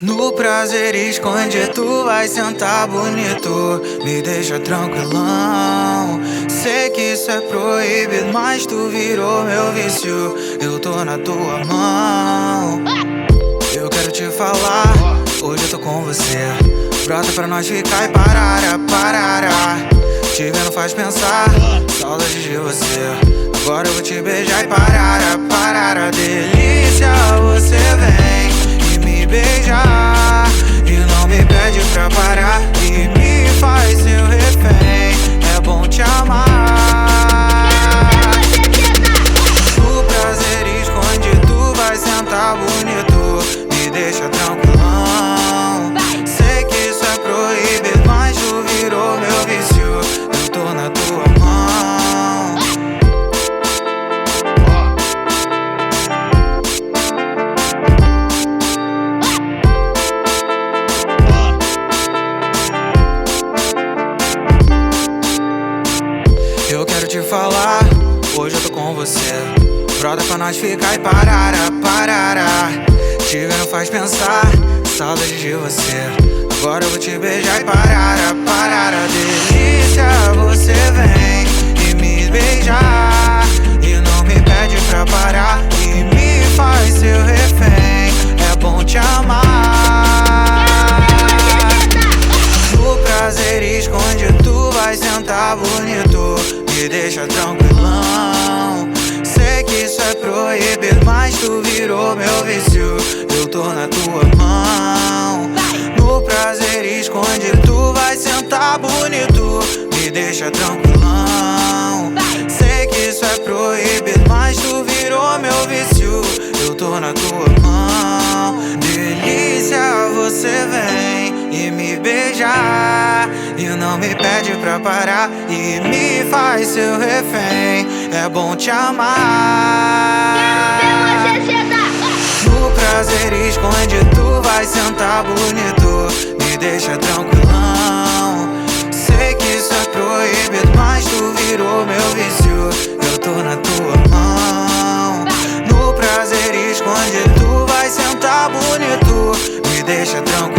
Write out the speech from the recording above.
No prazer esconde, tu vai sentar bonito, me deixa tranquilão. Sei que isso é proibido, mas tu virou meu vício, eu tô na tua mão. Eu quero te falar, hoje eu tô com você. Brota pra nós ficar e parará. Te vendo faz pensar, saudade de você. Agora eu vou te beijar e parará. Delícia, você vem e me beijar e não me pede pra parar e me faz seu refém. É bom te amar. No prazer esconde, tu vai sentar bonito, me deixa tranquilão. Sei que isso é proibido, mas tu virou meu vício, eu tô na tua mão. Eu quero te falar, hoje eu tô com você. Brota pra nós ficar e parará. Te vendo faz pensar, saudade de você. Agora eu vou te beijar e parará. Delícia, você vem e me beijar e não me pede pra parar e me faz seu refém. É bom te amar. No prazer esconde, tu vai sentar bonito, me deixa tranquilão. Sei que isso é proibido, mas tu virou meu vício, eu tô na tua mão. No prazer esconde, tu vai sentar bonito, me deixa tranquilão. Sei que isso é proibido, mas tu virou meu vício, eu tô na tua mão. Delícia, você vem e me beijar e não me pede pra parar e me faz seu refém. É bom te amar. No prazer esconde, tu vai sentar bonito, me deixa tranquilão. Sei que isso é proibido, mas tu virou meu vício, eu tô na tua mão. No prazer esconde, tu vai sentar bonito, me deixa tranquilo.